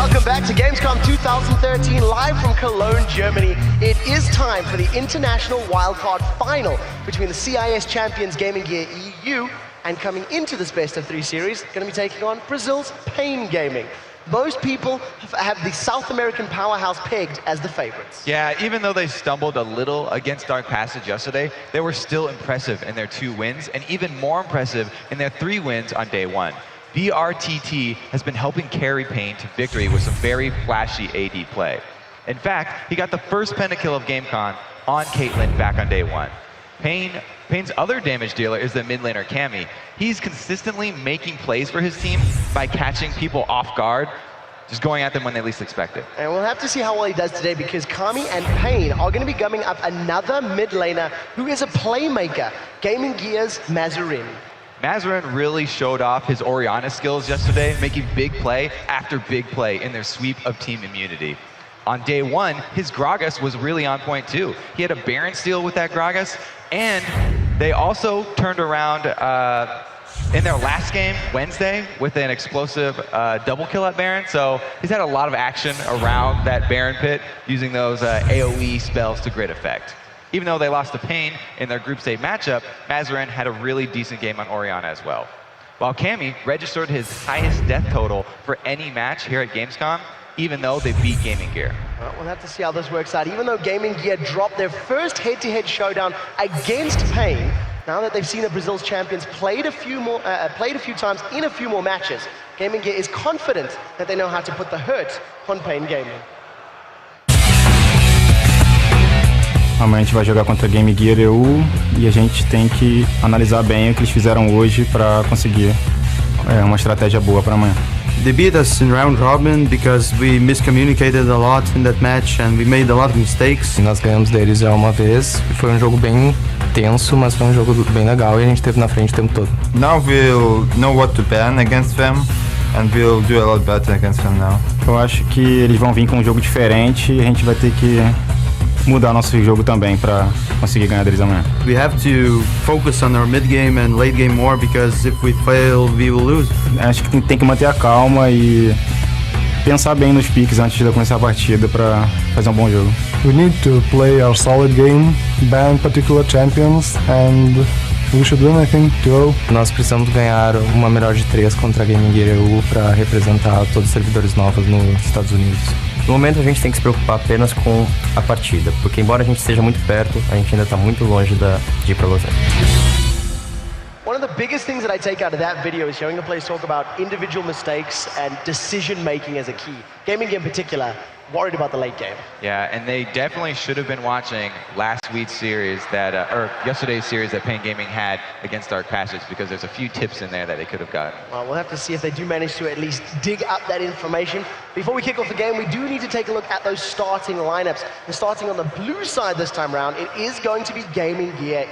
Welcome back to GamesCom 2013, live from Cologne, Germany. It is time for the International Wildcard Final between the CIS champions Gaming Gear EU and coming into this best-of-3 series, going to be taking on Brazil's Pain Gaming. Most people have the South American powerhouse pegged as the favorites. Yeah, even though they stumbled a little against Dark Passage yesterday, they were still impressive in their 2 wins, and even more impressive in their 3 wins on day 1. BRTT has been helping carry Pain to victory with some very flashy AD play. In fact, he got the first pentakill of GameCon on Caitlyn back on day 1. Pain's other damage dealer is the mid laner Cammy. He's consistently making plays for his team by catching people off guard, just going at them when they least expect it. And we'll have to see how well he does today, because Kami and Pain are going to be gumming up another mid laner who is a playmaker, Gaming Gear's Mazarin. Mazarin really showed off his Orianna skills yesterday, making big play after big play in their sweep of team immunity. On day 1, his Gragas was really on point too. He had a Baron steal with that Gragas, and they also turned around in their last game, Wednesday, with an explosive double kill at Baron. So he's had a lot of action around that Baron pit, using those AoE spells to great effect. Even though they lost to Pain in their group stage matchup, Mazarin had a really decent game on Orianna as well. While Cammy registered his highest death total for any match here at Gamescom, even though they beat Gaming Gear. Well, we'll have to see how this works out. Even though Gaming Gear dropped their first head-to-head showdown against Pain, now that they've seen the Brazil's champions played a few times in a few more matches, Gaming Gear is confident that they know how to put the hurt on Pain Gaming. Amanhã a gente vai jogar contra a Game Gear EU e a gente tem que analisar bem o que eles fizeram hoje para conseguir uma estratégia boa para amanhã. They beat us in round robin because we miscommunicated a lot in that match and we made a lot of mistakes. Nós ganhamos deles já uma vez, foi um jogo bem tenso, mas foi um jogo bem legal e a gente esteve na frente o tempo todo. Now we'll know what to ban against them and we'll do a lot better against them now. Eu acho que eles vão vir com um jogo diferente e a gente vai ter que mudar nosso jogo também para conseguir ganhar deles amanhã. We have to focus on our mid game and late game more because if we fail, we will lose. Acho que tem que manter a calma e pensar bem nos piques antes de começar a partida para fazer um bom jogo. We need to play our solid game, ban particular champions, and we should win, I think, to go. Nós precisamos ganhar uma melhor de 3 contra a Gaming Gear EU para representar todos os servidores novos nos Estados Unidos. No momento a gente tem que se preocupar apenas com a partida, porque embora a gente esteja muito perto, a gente ainda está muito longe de ir para Los Angeles. One of the biggest things that I take out of that video is hearing the players talk about individual mistakes and decision making as a key. Gaming in particular, worried about the late game. Yeah, and they definitely should have been watching last week's series that, or yesterday's series that Pain Gaming had against Dark Passage, because there's a few tips in there that they could have gotten. Well, we'll have to see if they do manage to at least dig up that information. Before we kick off the game, we do need to take a look at those starting lineups. And starting on the blue side this time around, it is going to be Gaming Gear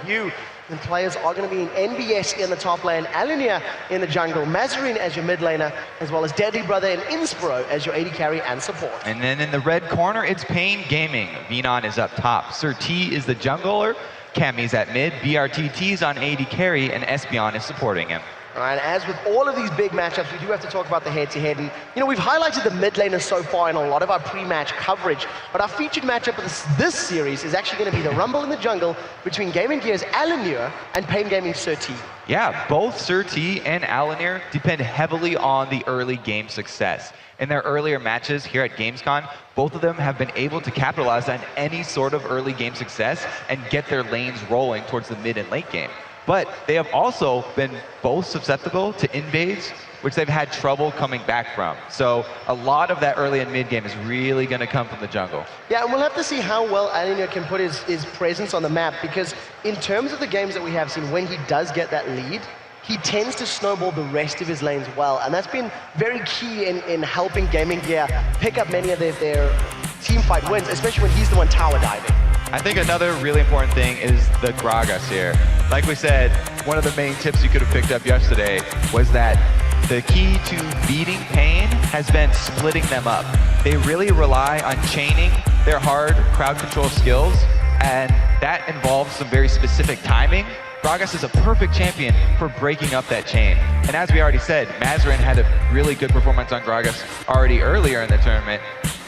EU. And players are going to be in NBS in the top lane, Alinea in the jungle, Mazarin as your mid laner, as well as Deadly Brother and Inspiro as your AD carry and support. And then in the red corner, it's Pain Gaming. Venon is up top. Sir T is the jungler, Cammy's at mid, BRTT's on AD carry, and Espeon is supporting him. All right, as with all of these big matchups, we do have to talk about the head-to-head. And, you know, we've highlighted the mid laners so far in a lot of our pre-match coverage, but our featured matchup of this series is actually going to be the Rumble in the jungle between Gaming Gear's Alinea and Pain Gaming's Sir T. Yeah, both Sir T and Alinea depend heavily on the early game success. In their earlier matches here at Gamescom, both of them have been able to capitalize on any sort of early game success and get their lanes rolling towards the mid and late game. But they have also been both susceptible to invades, which they've had trouble coming back from. So a lot of that early and mid game is really going to come from the jungle. Yeah, and we'll have to see how well Alinea can put his presence on the map, because in terms of the games that we have seen, when he does get that lead, he tends to snowball the rest of his lanes well. And that's been very key in helping Gaming Gear pick up many of their team fight wins, especially when he's the one tower diving. I think another really important thing is the Gragas here. Like we said, one of the main tips you could have picked up yesterday was that the key to beating Pain has been splitting them up. They really rely on chaining their hard crowd control skills, and that involves some very specific timing Gragas is a perfect champion for breaking up that chain. And as we already said, Mazarin had a really good performance on Gragas already earlier in the tournament,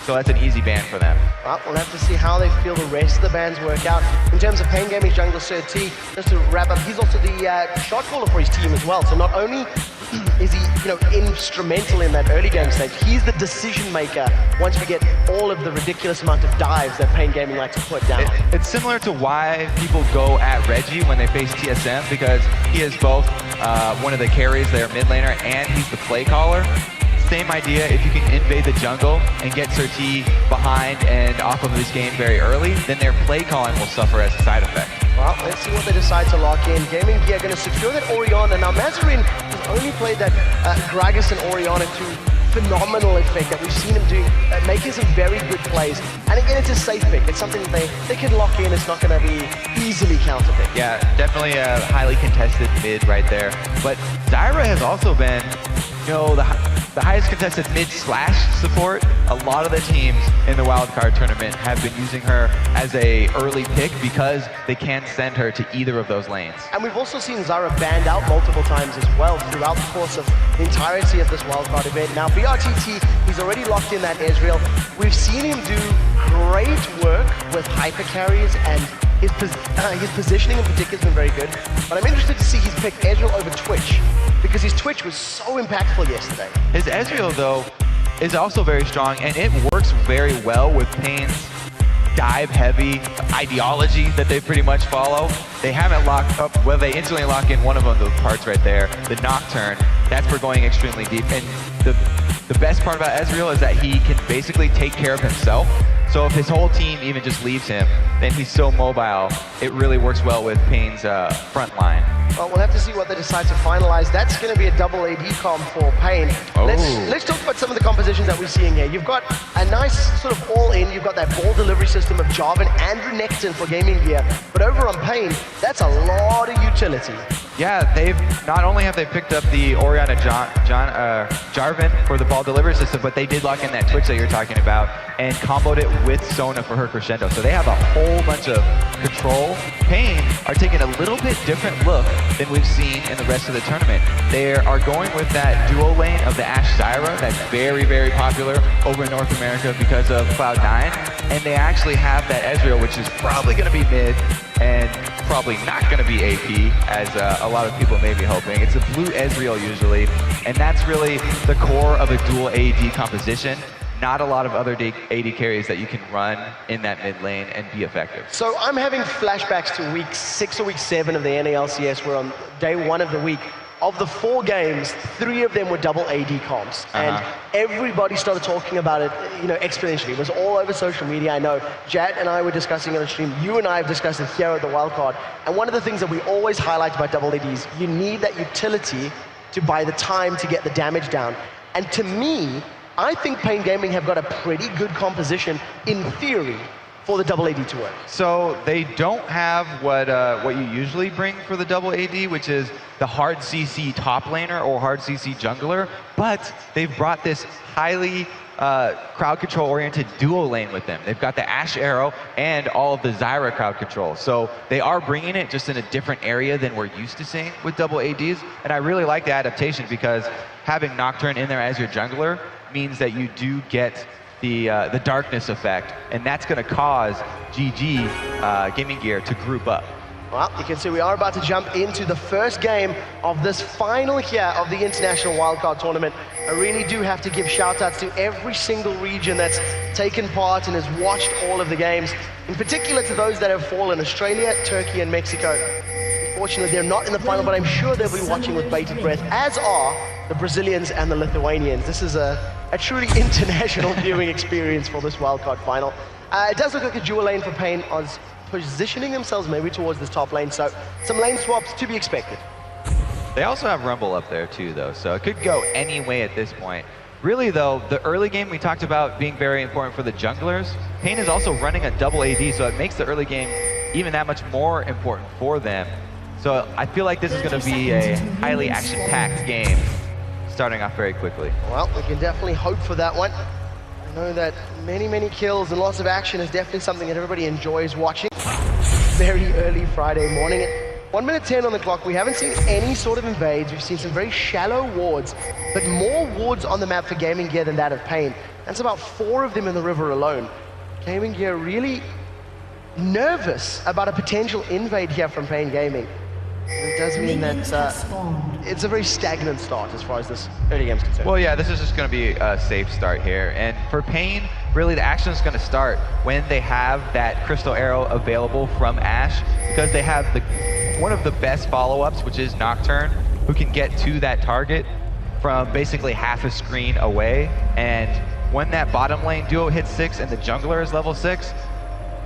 so that's an easy ban for them. Well, we'll have to see how they feel the rest of the bans work out. In terms of Pain Gaming's jungler Sir T, just to wrap up, he's also the shot caller for his team as well. So not only is he, instrumental in that early game stage, he's the decision maker once we get all of the ridiculous amount of dives that Pain Gaming like to put down. It's similar to why people go at Reggie when they face TSM, because he is both one of the carries, their mid laner, and he's the play caller. Same idea, if you can invade the jungle and get Sir T behind and off of this game very early, then their play calling will suffer as a side effect. Well, let's see what they decide to lock in. Gaming Gear going to secure that Orianna. Now, Mazarin has only played that Gragas and Orianna to phenomenal effect that we've seen him do, making some very good plays. And again, it's a safe pick. It's something that they can lock in. It's not going to be easily counterpicked. Yeah, definitely a highly contested mid right there. But Zyra has also been, the highest contested mid/support. A lot of the teams in the Wildcard tournament have been using her as a early pick because they can send her to either of those lanes. And we've also seen Zyra banned out multiple times as well throughout the course of the entirety of this Wildcard event. Now, BRTT, he's already locked in that Ezreal. We've seen him do great work with hyper carries, and his positioning in particular has been very good. But I'm interested to see his pick Ezreal over Twitch, because his Twitch was so impactful yesterday. His Ezreal, though, is also very strong, and it works very well with Pain's dive-heavy ideology that they pretty much follow. They haven't locked up, well, they instantly lock in one of them, those parts right there, the Nocturne. That's for going extremely deep. And the best part about Ezreal is that he can basically take care of himself. So if his whole team even just leaves him, then he's so mobile, it really works well with Pain's front line. Well, we'll have to see what they decide to finalize. That's going to be a double AD comp for Pain. Let's talk about some of the compositions that we're seeing here. You've got a nice sort of all-in. You've got that ball delivery system of Jarvan and Renekton for Gaming Gear. But over on Pain, that's a lot of utility. Yeah, they've not only have they picked up the Orianna Jarvan for the ball delivery system, but they did lock in that Twitch that you're talking about and comboed it with Sona for her crescendo. So they have a whole bunch of control. Pain are taking a little bit different look than we've seen in the rest of the tournament. They are going with that duo lane of the Ashe Zyra that's very, very popular over in North America because of Cloud9. And they actually have that Ezreal, which is probably going to be mid and probably not going to be AP, as a lot of people may be hoping. It's a blue Ezreal usually, and that's really the core of a dual AD composition. Not a lot of other AD carries that you can run in that mid lane and be effective. So I'm having flashbacks to week 6 or week 7 of the NALCS. We're on day 1 of the week. Of the 4 games, 3 of them were double AD comps. And everybody started talking about it, exponentially. It was all over social media. I know Jad and I were discussing it on stream. You and I have discussed it here at the Wildcard. And one of the things that we always highlight about double ADs, you need that utility to buy the time to get the damage down. And to me, I think Pain Gaming have got a pretty good composition, in theory, for the double AD to work. So they don't have what you usually bring for the double AD, which is the hard CC top laner or hard CC jungler, but they've brought this highly crowd control oriented duo lane with them. They've got the Ashe Arrow and all of the Zyra crowd control. So they are bringing it just in a different area than we're used to seeing with double ADs. And I really like the adaptation, because having Nocturne in there as your jungler means that you do get the darkness effect, and that's going to cause GG Gaming Gear to group up. Well, you can see we are about to jump into the first game of this final here of the International Wildcard Tournament. I really do have to give shout-outs to every single region that's taken part and has watched all of the games, in particular to those that have fallen: Australia, Turkey, and Mexico. Unfortunately, they're not in the final, but I'm sure they'll be watching with bated breath, as are the Brazilians and the Lithuanians. This is a truly international viewing experience for this Wildcard final. It does look like a dual lane for Pain is positioning themselves maybe towards this top lane, so some lane swaps to be expected. They also have Rumble up there too, though, so it could go any way at this point. Really, though, the early game we talked about being very important for the junglers. Pain is also running a double AD, so it makes the early game even that much more important for them. So I feel like this is going to be a highly action-packed game, starting off very quickly. Well, we can definitely hope for that one. I know that many kills and lots of action is definitely something that everybody enjoys watching. Very early Friday morning. 1 minute 10 on the clock. We haven't seen any sort of invades. We've seen some very shallow wards, but more wards on the map for Gaming Gear than that of Pain. That's about 4 of them in the river alone. Gaming Gear really nervous about a potential invade here from Pain Gaming. It does mean that it's a very stagnant start as far as this early game is concerned. Well, yeah, this is just going to be a safe start here. And for Pain, really the action is going to start when they have that Crystal Arrow available from Ashe, because they have one of the best follow-ups, which is Nocturne, who can get to that target from basically half a screen away. And when that bottom lane duo hits 6 and the jungler is level 6,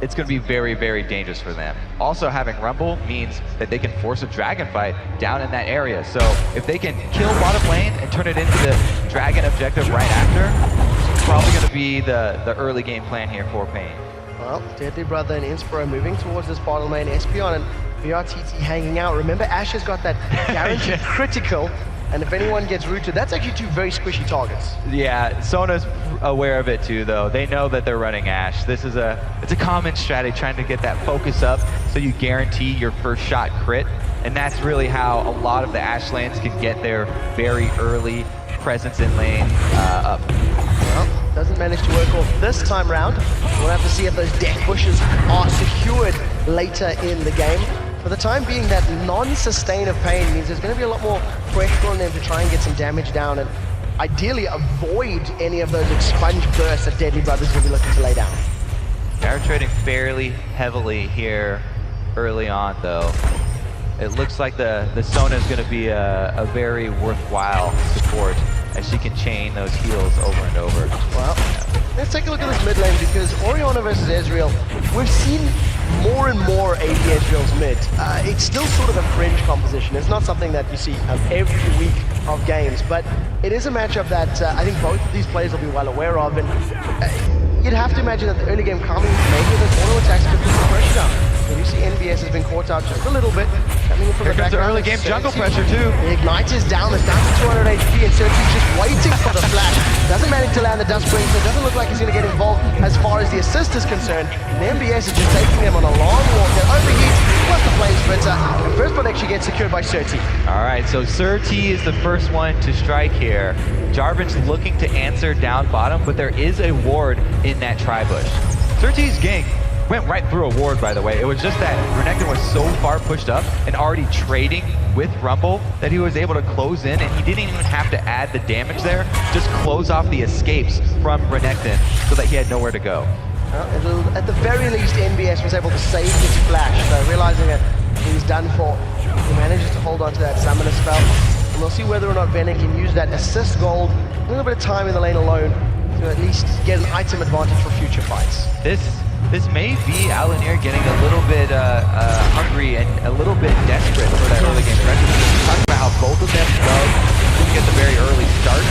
it's going to be very, very dangerous for them. Also, having Rumble means that they can force a dragon fight down in that area. So if they can kill bottom lane and turn it into the dragon objective right after, it's probably going to be the early game plan here for Pain. Well, Deadly Brother and Inspiro moving towards this bottom lane. Espeon and BRTT hanging out. Remember, Ashe has got that guaranteed critical. And if anyone gets rooted, that's actually 2 very squishy targets. Yeah, Sona's aware of it too, though. They know that they're running Ashe. It's a common strategy, trying to get that focus up so you guarantee your first shot crit. And that's really how a lot of the Ashe lanes can get their very early presence in lane up. Well, doesn't manage to work off this time round. We'll have to see if those deck bushes are secured later in the game. For the time being, that non-sustain of Pain means there's going to be a lot more pressure on them to try and get some damage down and ideally avoid any of those expunge bursts that Deadly Brothers will be looking to lay down. They're trading fairly heavily here early on, though. It looks like the Sona is going to be a very worthwhile support as she can chain those heals over and over. Well, let's take a look at this mid lane, because Orianna versus Ezreal, we've seen more and more AD Ezreal's mid. It's still sort of a fringe composition. It's not something that you see every week of games, but it is a matchup that I think both of these players will be well aware of, and you'd have to imagine that the early game coming, maybe the auto attacks could put some pressure down. You see NBS has been caught out just a little bit. Coming in from Here comes the early game jungle pressure too. The Ignite is down, it's down to 200 HP, and Serti's just waiting for the flash. Doesn't manage to land the Dust Spring, so it doesn't look like he's going to get involved as far as the assist is concerned. And NBS is just taking him on a long walk. They're overheat, plus the flame splitter. And first blood actually gets secured by Serti. All right, so Serti is the first one to strike here. Jarvan's looking to answer down bottom, but there is a ward in that tri-bush. Serti's gank went right through a ward, by the way. It was just that Renekton was so far pushed up and already trading with Rumble that he was able to close in, and he didn't even have to add the damage there, just close off the escapes from Renekton so that he had nowhere to go. Well, at the very least, NBS was able to save his flash, so realizing that he's done for, he manages to hold on to that summoner spell. And we'll see whether or not Venom can use that assist gold, a little bit of time in the lane alone, to at least get an item advantage for future fights. This may be Alanir getting a little bit hungry and a little bit desperate for that early game pressure. We talked about how both of them love to get the very early start,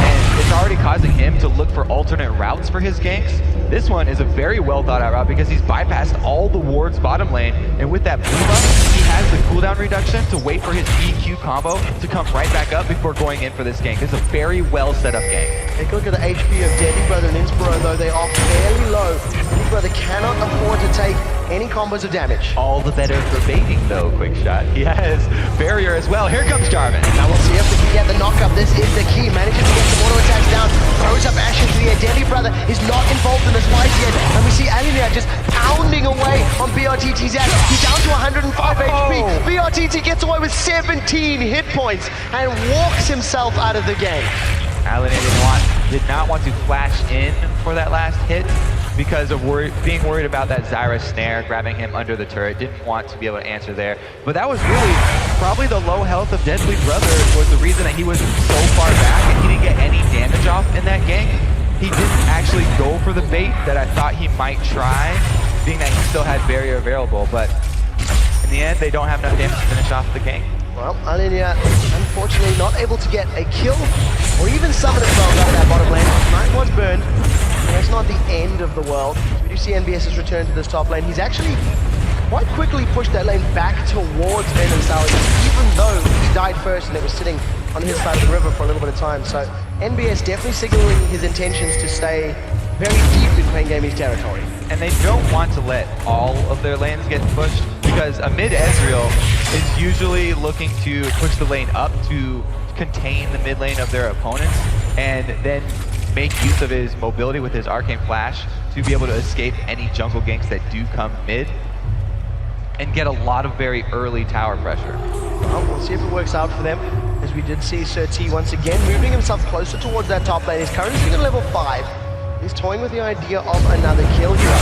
and it's already causing him to look for alternate routes for his ganks. This one is a very well thought out route because he's bypassed all the wards bottom lane, and with that blue buff, he has the cooldown reduction to wait for his EQ combo to come right back up before going in for this gank. It's a very well set up gank. Take a look at the HP of Deadly Brother and Inspiro, though they are fairly low. Deadly Brother cannot afford to take any combos of damage. All the better for baiting, though, Quick Shot. He has barrier as well. Here comes Jarvan. Now we'll see if we can get the knock-up. This is the key. Manages to get some auto attacks down. Throws up Ashe into the air. Deadly Brother is not involved in this fight yet. And we see Alinea just pounding away on BRTT's ass. He's down to 105 HP. BRTT gets away with 17 hit points and walks himself out of the game. Alinea did not want to flash in for that last hit because of being worried about that Zyra snare grabbing him under the turret. Didn't want to be able to answer there. But that was really probably the low health of Deadly Brother was the reason that he was so far back and he didn't get any damage off in that gank. He didn't actually go for the bait that I thought he might try, being that he still had barrier available. But in the end, they don't have enough damage to finish off the gank. Well, Alinea, unfortunately, not able to get a kill or even summon himself out of that bottom lane. Knight was burned. That's not the end of the world. We do see NBS's return to this top lane. He's actually quite quickly pushed that lane back towards Ben and Sally, even though he died first and it was sitting on his side of the river for a little bit of time. So NBS definitely signaling his intentions to stay very deep in Pain Gaming's territory. And they don't want to let all of their lanes get pushed. because a mid Ezreal is usually looking to push the lane up to contain the mid lane of their opponents, and then make use of his mobility with his Arcane Flash to be able to escape any jungle ganks that do come mid, and get a lot of very early tower pressure. Well, we'll see if it works out for them, as we did see Sir T once again moving himself closer towards that top lane. He's currently sitting at level 5. He's toying with the idea of another kill here.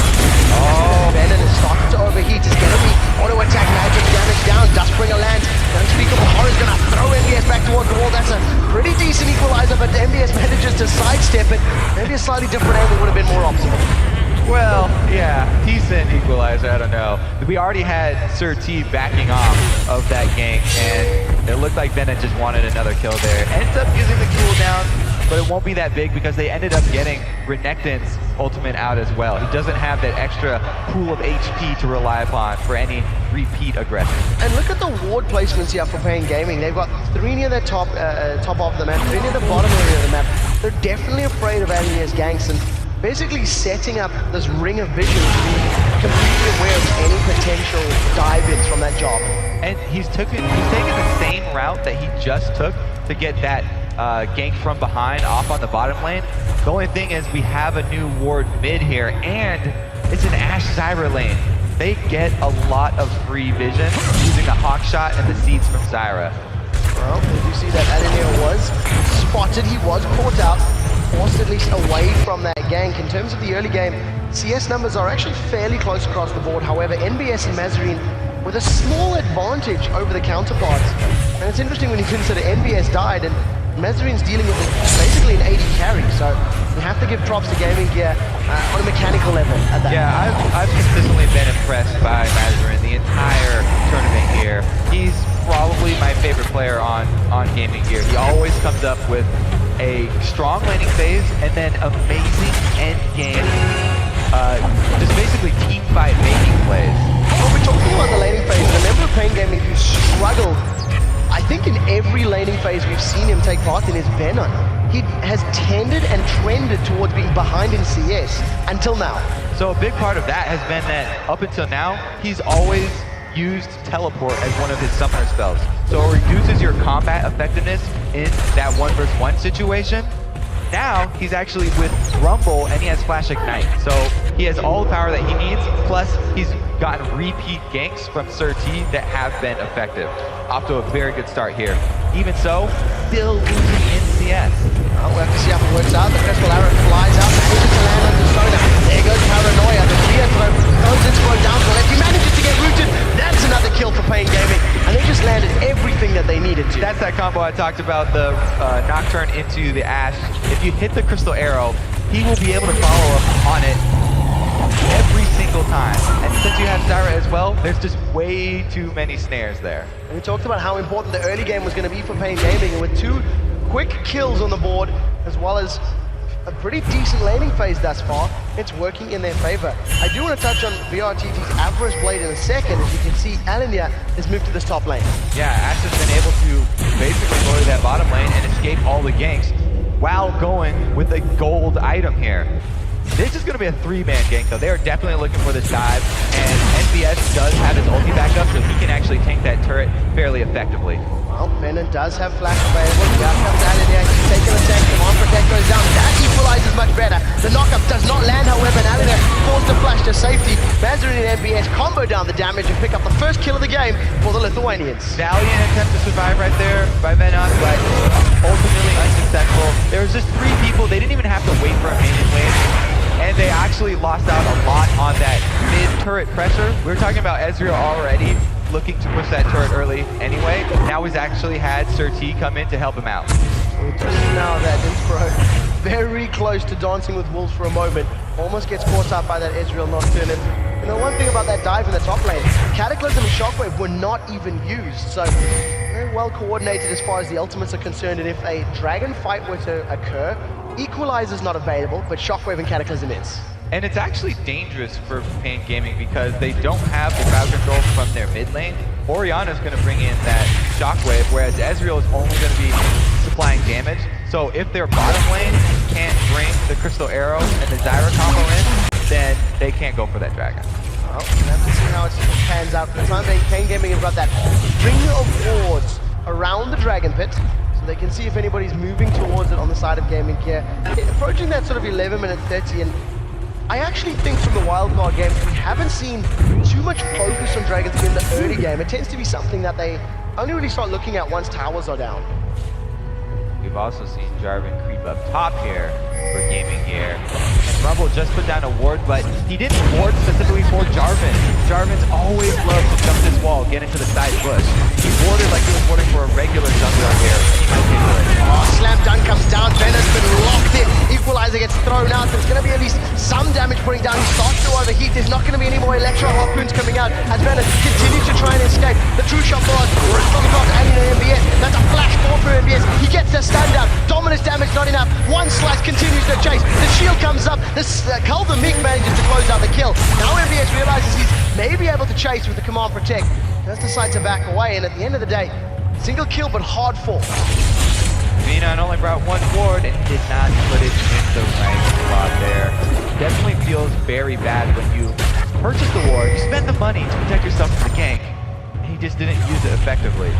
Oh, Venom is starting to overheat. He's going to be auto-attack magic damage down. Dustbringer lands. Unspeakable Horror is going to throw MBS back towards the wall. That's a pretty decent equalizer, but MBS manages to sidestep it. Maybe a slightly different angle would have been more optimal. Well, yeah, decent equalizer, I don't know. We already had Sir T backing off of that gank, and it looked like Venom just wanted another kill there. Ends up using the cooldown, but it won't be that big because they ended up getting Renekton's ultimate out as well. He doesn't have that extra pool of HP to rely upon for any repeat aggression. And look at the ward placements here for Pain Gaming. They've got 3 near the top of the map, 3 near the bottom area of the map. They're definitely afraid of Alien's ganks and basically setting up this ring of vision to be completely aware of any potential dive-ins from that job. And he's taken the same route that he just took to get that gank from behind off on the bottom lane. The only thing is we have a new ward mid here, and it's an Ashe Zyra lane. They get a lot of free vision using the Hawk Shot and the seeds from Zyra. Well, as you see that Adenir was spotted, he was caught out, forced at least away from that gank. In terms of the early game, CS numbers are actually fairly close across the board. However, NBS and Mazarine with a small advantage over the counterparts. And it's interesting when you consider NBS died and Mazarine's dealing with basically an 80 carry, so you have to give props to Gaming Gear on a mechanical level at that. Yeah, I've consistently been impressed by Mazarine the entire tournament here. He's probably my favorite player on Gaming Gear. He always comes up with a strong laning phase and then amazing end game, just basically team fight making plays. Well, we're talking about the laning phase. Remember Pain Gaming who struggled, I think in every laning phase we've seen him take part in is Venom. He has tended and trended towards being behind in CS until now. So a big part of that has been that up until now, he's always used teleport as one of his summoner spells. So it reduces your combat effectiveness in that 1v1 situation. Now he's actually with Rumble and he has Flash Ignite. So he has all the power that he needs, plus he's gotten repeat ganks from Sir T that have been effective. Off to a very good start here. Even so, still losing in CS. Well, we'll have to see how it works out. The crystal arrow flies out, manages to land on the Sona. There goes Paranoia. The Fear Throw goes into throw down to the left. He manages to get rooted. That's another kill for Pain Gaming. And they just landed everything that they needed to. That's that combo I talked about, the Nocturne into the Ashe. If you hit the crystal arrow, he will be able to follow up on it every single time. And since you have Zyra as well, there's just way too many snares there. And we talked about how important the early game was going to be for Pain Gaming, and with 2 quick kills on the board, as well as a pretty decent laning phase thus far, it's working in their favor. I do want to touch on VRTT's Avarice Blade in a second. As you can see, Alenia has moved to this top lane. Yeah, Ashe has been able to basically go to that bottom lane and escape all the ganks while going with a gold item here. This is going to be a 3-man gank, though. They are definitely looking for this dive, and NBS does have his ulti back up, so he can actually tank that turret fairly effectively. Well, Venom does have Flash available. Down comes Alenia. He's taking a tank. Command Protect goes down. That equalizes much better. The knockup does not land, however, and Alenia forced to flash to safety. Mazarine and NBS combo down the damage and pick up the first kill of the game for the Lithuanians. Valiant attempt to survive right there by Venom, but ultimately unsuccessful. There was just 3 people. They didn't even have to wait for a minion wave. And they actually lost out a lot on that mid-turret pressure. We were talking about Ezreal already looking to push that turret early anyway. Now he's actually had Sir T come in to help him out. We just now that Inspiro very close to dancing with wolves for a moment. Almost gets caught up by that Ezreal Nocturne. And you know, one thing about that dive in the top lane, Cataclysm and Shockwave were not even used. So very well coordinated as far as the ultimates are concerned. And if a dragon fight were to occur, Equalizer's not available, but Shockwave and Cataclysm is. And it's actually dangerous for Pain Gaming because they don't have the crowd control from their mid lane. Orianna's going to bring in that Shockwave, whereas Ezreal is only going to be supplying damage. So if their bottom lane can't bring the Crystal Arrow and the Zyra combo in, then they can't go for that dragon. Well, we'll have to see how it pans out. For the time being, Kane Gaming have got that ring of wards around the Dragon Pit, so they can see if anybody's moving towards it on the side of Gaming Gear. Approaching that sort of 11 minute 30, and I actually think from the Wildcard games, we haven't seen too much focus on Dragons in the early game. It tends to be something that they only really start looking at once towers are down. We've also seen Jarvan creep up top here for Gaming Gear. And Rumble just put down a ward, but he didn't ward specifically for Jarvan. Jarvan's always loved to jump this wall, get into the side bush. He warded like he was warding for a regular jungler here. He might be good. Oh, slam dunk comes down. Venom's been locked in. Equalizer gets thrown out. There's going to be at least some damage putting down. He starts to overheat. There's not going to be any more electro harpoons coming out as Venom continues to try and escape. The true shot bars from across Alina MBS. That's a flash forward for MBS. He gets the stand down. Dominus damage not enough. One slice continues to chase. The shield comes up. This Culver Meek manages to close out the kill. Now MBS realizes he's maybe able to chase with the command protect. Does decide to back away, and at the end of the day, single kill but hard fall. Vina only brought one ward and did not put it in the right spot there. Definitely feels very bad when you purchase the ward, you spend the money to protect yourself from the gank, and he just didn't use it effectively.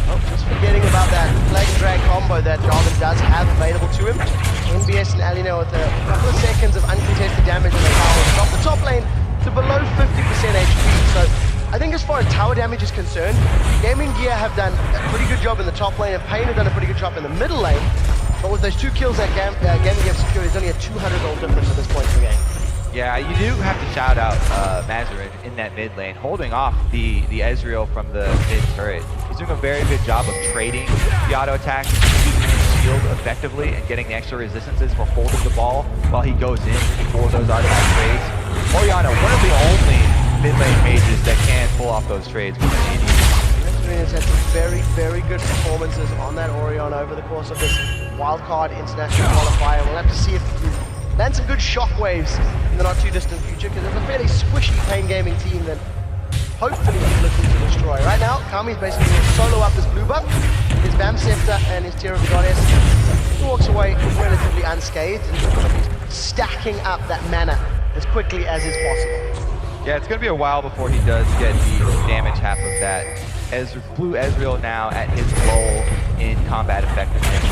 Oh, just forgetting about that flag and drag combo that Jarvan does have available to him. NBS and Alina with a couple of seconds of uncontested damage on the tower drop the top lane to below 50% HP. So I think as far as tower damage is concerned, Gaming Gear have done a pretty good job in the top lane, and Pain have done a pretty good job in the middle lane. But with those two kills that Gaming Gear have secured, there's only a 200 gold difference at this point in the game. Yeah, you do have to shout out Mazarin in that mid lane, holding off the Ezreal from the mid turret. He's doing a very good job of trading the auto attack, using his shield effectively, and getting the extra resistances for holding the ball while he goes in for those artifact trades. Orianna, one of the only mid lane mages that can pull off those trades when he needs. Mazarin has had some very, very good performances on that Orianna over the course of this Wildcard International Qualifier. We'll have to see if he can land some good shockwaves in the not too distant future, because there's a fairly squishy Pain Gaming team that hopefully he's looking to destroy. Right now, Kami's basically going to solo up his blue buff, his Bam Scepter and his Tear of the Goddess. He walks away relatively unscathed and he's stacking up that mana as quickly as is possible. Yeah, it's going to be a while before he does get the damage half of that. Blue Ezreal now at his goal in combat effectiveness.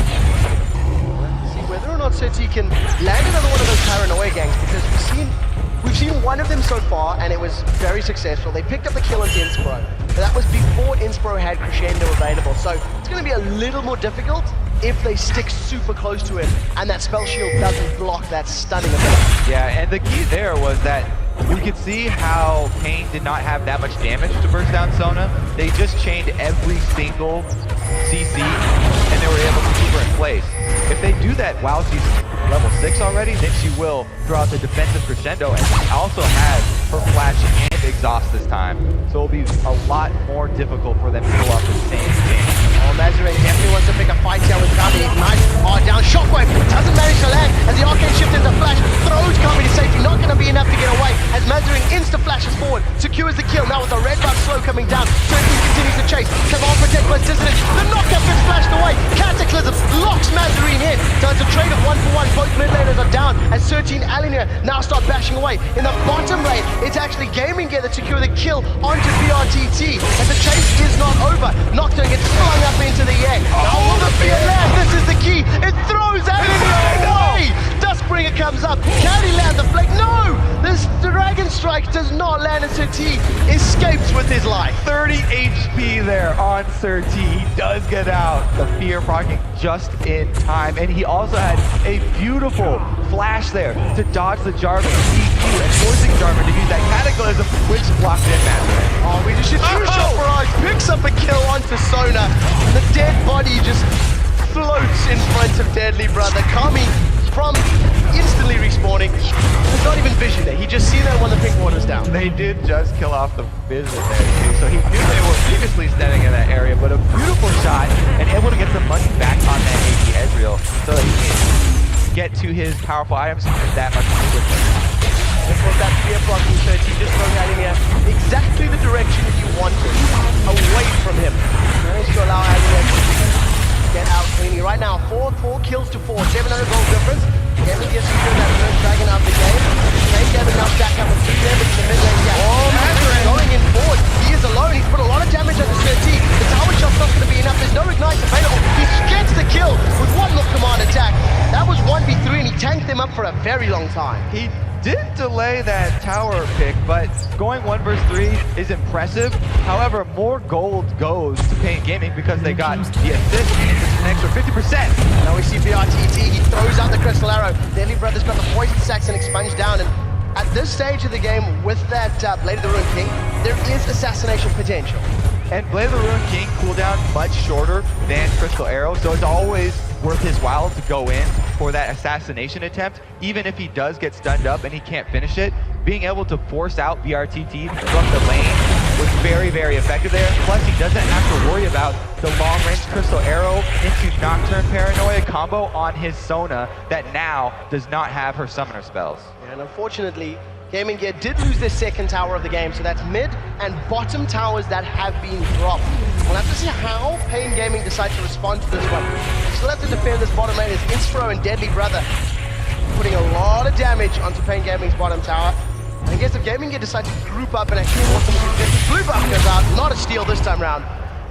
Whether or not City can land another one of those paranoia gangs, because we've seen one of them so far and it was very successful. They picked up the kill into Inspro, but that was before Inspro had Crescendo available, so it's going to be a little more difficult if they stick super close to him and that spell shield doesn't block that stunning effect. Yeah, and the key there was that we could see how Pain did not have that much damage to burst down Sona. They just chained every single CC and they were able to keep her in place. If they do that while she's level 6 already, then she will throw out the defensive crescendo, and she also has her flash and exhaust this time. So it'll be a lot more difficult for them to pull off the same game. Oh, Mazarin definitely wants to pick a fight here with Kami. Nice down shockwave, doesn't manage to land as the arcane shift into flash, throws Kami to safety, not going to be enough to get away as Mazarin insta flashes forward, secures the kill. Now with the red buff slow coming down, Certainty continues to chase. Command protect plus dissonance, the knockup gets flashed away. Cataclysm locks Mazarin in, so it's a trade of 1-for-1. Both mid laners are down as 13 Alina now start bashing away. In the bottom lane, it's actually Gaming Gear that secure the kill onto BRTT as the chase is not over. Nocturne gets flung up into the air. Now will the fear land? This is the key. It throws Alina away. Duskbringer comes up. Can he land the flag? No! This Dragon Strike does not land, and Serti escapes with his life. 30 HP there on Serti. He does get out. The fear proccing just in time, and he also had a beautiful flash there to dodge the Jarvan EQ and forcing Jarvan to use that Cataclysm, which blocked in Mazarin. Oh, we just true shot barrage picks up a kill onto Sona. The dead body just floats in front of Deadly Brother. Kami from instantly respawning. There's not even vision there. He just seen that when the pink water's down. They did just kill off the vision there too, so he knew they were previously standing in that area, but a beautiful shot and able to get some money back on that AP Ezreal so that he can get to his powerful items that much more quickly. Of course, that fear blocking search, he just throws Alina exactly the direction that you wanted, away from him. Managed to allow Alina to get out cleanly. Right now, 4 kills to 4, 700 gold difference. Gaming Gear secured that first dragon of the game. Same Gavin now stacked up with 2 damage in the mid lane. Yeah. for a very long time. He did delay that tower pick, but going 1 versus 3 is impressive. However, more gold goes to Pain Gaming because they got the assist, which is an extra 50%. Now we see BRTT, he throws out the Crystal Arrow. Deadly Brothers got the Poison Sacks and Expunge down, and at this stage of the game, with that Blade of the Ruined King, there is assassination potential. And Blade of the Ruined King cooldown much shorter than Crystal Arrow, so it's always worth his while to go in for that assassination attempt. Even if he does get stunned up and he can't finish it, being able to force out BRTT from the lane was very, very effective there. Plus, he doesn't have to worry about the long-range Crystal Arrow into Nocturne Paranoia combo on his Sona that now does not have her summoner spells. And unfortunately, Gaming Gear did lose their second tower of the game, so that's mid and bottom towers that have been dropped. We'll have to see how Pain Gaming decide to respond to this one. They still have to defend this bottom lane as Inspro and Deadly Brother putting a lot of damage onto Pain Gaming's bottom tower. And I guess if Gaming Gear decide to group up and actually force them to get the blue buff goes out, not a steal this time round,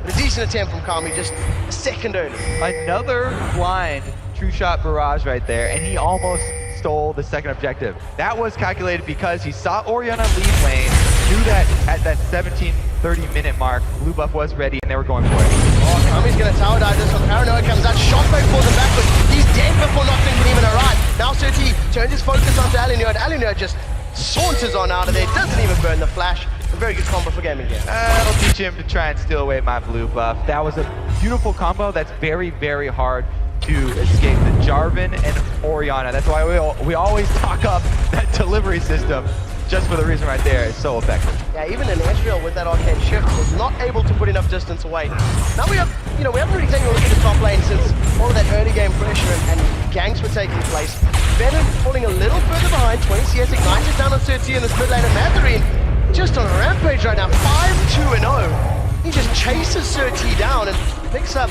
but a decent attempt from Kami, just a second early. Another blind true shot barrage right there, and he almost stole the second objective. That was calculated because he saw Orianna lead lane, knew that at that 17-30 minute mark, blue buff was ready and they were going for it. Oh, Kami's gonna tower dive this one. Paranoia comes out, shockwave pulls him backwards. He's dead before Nocturne can even arrive. Now Surti turns his focus onto Alinur, and Alinur just saunters on out of there, doesn't even burn the flash. A very good combo for Gaming Gear. That'll teach him to try and steal away my blue buff. That was a beautiful combo that's very, very hard to escape the Jarvan and Orianna. That's why we always talk up that delivery system, just for the reason right there. It's so effective. Yeah, even in Ezreal with that arcane shift was not able to put enough distance away. Now we have, we haven't really taken a look at the top lane since all of that early game pressure and ganks were taking place. Venom falling a little further behind. 20 CS ignites down on Surti in this mid lane, and Matherine just on a rampage right now, 5-2-0. He just chases Surti down and picks up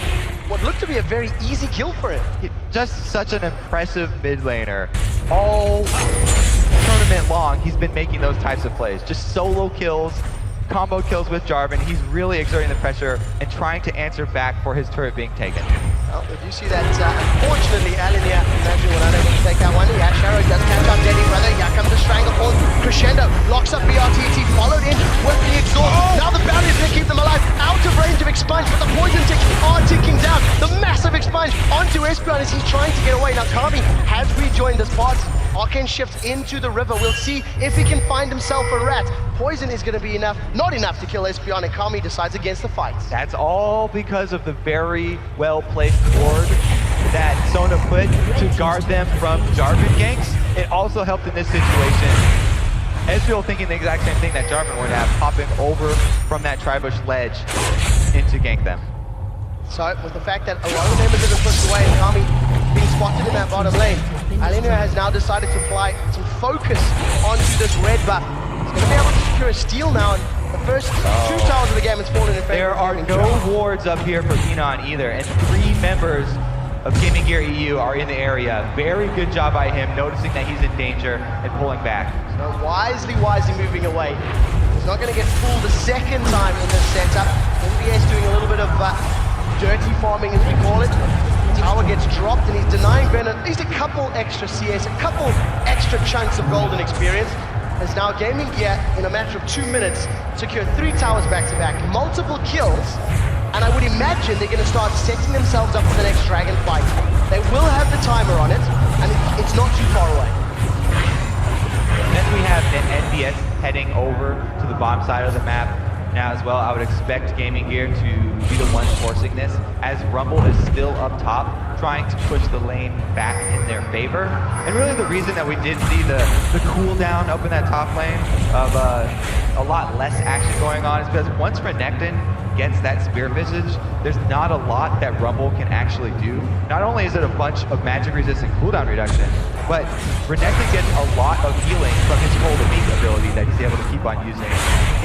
what looked to be a very easy kill for him. Just such an impressive mid laner. All tournament long, he's been making those types of plays. Just solo kills, combo kills with Jarvan. He's really exerting the pressure and trying to answer back for his turret being taken. Well, if you see that, unfortunately, Alinur, imagine when unable to take that one. Ash Arrow does catch up Deadly Brother. Here comes the Stranglehold. Crescendo locks up BRTT, followed in with the Exhaust. Now the bounty is going to keep them alive. Out of range of Expunge, but the poison ticks are ticking down. The massive Expunge onto Espeon as he's trying to get away. Now Kami has rejoined this part. Arcane shifts into the river. We'll see if he can find himself a rat. Poison is going to be enough, not enough to kill Espeon, and Kami decides against the fight. That's all because of the very well-placed ward that Sona put to guard them from Jarvan ganks. It also helped in this situation. Ezreal thinking the exact same thing that Jarvan would have, popping over from that Tribush ledge in to gank them. So, with the fact that a lot of members have been pushed away and Kami being spotted in that bottom lane, Alinur has now decided to apply some focus onto this red buff. He's going to be able to secure a steal now, and the first two towers of the game has fallen in favor. There are no wards up here for Kenon either, and 3 members of Gaming Gear EU are in the area. Very good job by him, noticing that he's in danger and pulling back. So wisely moving away. He's not going to get fooled a second time in this setup. NBS doing a little bit of dirty farming, as we call it. Tower gets dropped and he's denying Ben at least a couple extra CS, a couple extra chunks of golden experience. As now Gaming Gear, in a matter of 2 minutes, secure 3 towers back-to-back, multiple kills, and I would imagine they're going to start setting themselves up for the next dragon fight. They will have the timer on it, and it's not too far away. Then we have an NBS heading over to the bottom side of the map now as well. I would expect Gaming Gear to be the ones forcing this, as Rumble is still up top, trying to push the lane back in their favor. And really the reason that we did see the cooldown up in that top lane of a lot less action going on is because once Renekton gets that Spirit Visage, there's not a lot that Rumble can actually do. Not only is it a bunch of magic resistant cooldown reduction, but Renekton gets a lot of healing from his Hold the Meek ability that he's able to keep on using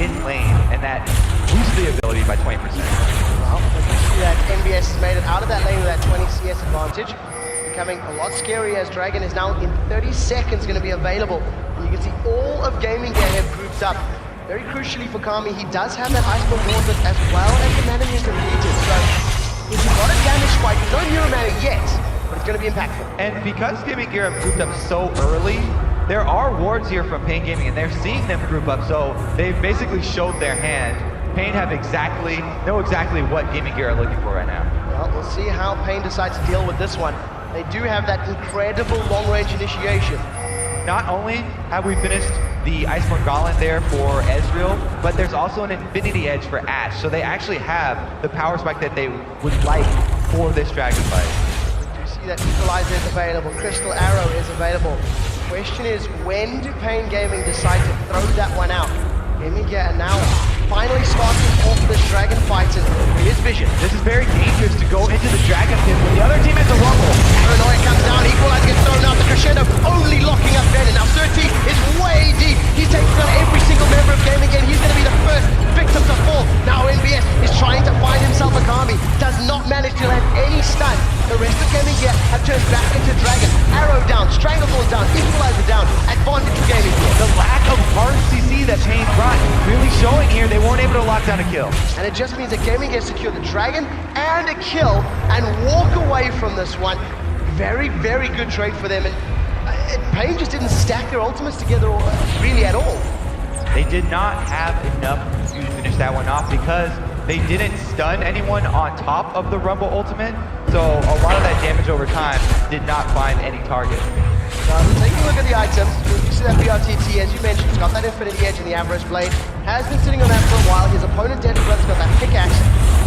in lane, and that boosts the ability by 20%. Well, you see that NBS has made it out of that lane with that 20 CS advantage, becoming a lot scarier as Dragon is now in 30 seconds going to be available. And you can see all of Gaming Gear have grouped up. Very crucially for Kami, he does have that Iceborne Water as well as the Mana is depleted. So if you've got a damage spike, there's no Neuromancer yet, but it's going to be impactful. And because Gaming Gear have grouped up so early, there are wards here from Pain Gaming, and they're seeing them group up, so they've basically showed their hand. Pain know exactly what Gaming Gear are looking for right now. Well, we'll see how Pain decides to deal with this one. They do have that incredible long-range initiation. Not only have we finished the Iceborne Gauntlet there for Ezreal, but there's also an Infinity Edge for Ashe, so they actually have the power spike that they would like for this dragon fight. We do see that Equalizer is available, Crystal Arrow is available. The question is, when do Pain Gaming decide to throw that one out? Gaming Gear are now finally starting off this dragon fight in his vision. This is very dangerous to go into the dragon pit when the other team has a rumble. Paranoia comes down, Equalizer gets thrown out, the Crescendo only locking up Venom. Now 13 is way deep. He's taking on every single member of Gaming Gear. He's going to be the first victim to fall. Now NBS is trying to find himself a Kami. Does not manage to land any stun. The rest of Gaming Gear have turned back into Dragon. Arrow down, Strangleforce down, Equalizer down. Advantage for Gaming Gear. The lack of hard CC that Pain brought really showing here. They weren't able to lock down a kill. And it just means that Gaming Gear secure the Dragon and a kill and walk away from this one. Very, very good trade for them. And Pain just didn't stack their ultimates together really at all. They did not have enough to finish that one off because they didn't stun anyone on top of the Rumble ultimate. So a lot of that damage over time did not find any target. Taking a look at the items, you see that BRTT, as you mentioned, it's got that Infinity Edge and the Avarice Blade. Has been sitting on that for a while. His opponent, Deadly Brother's got that pickaxe.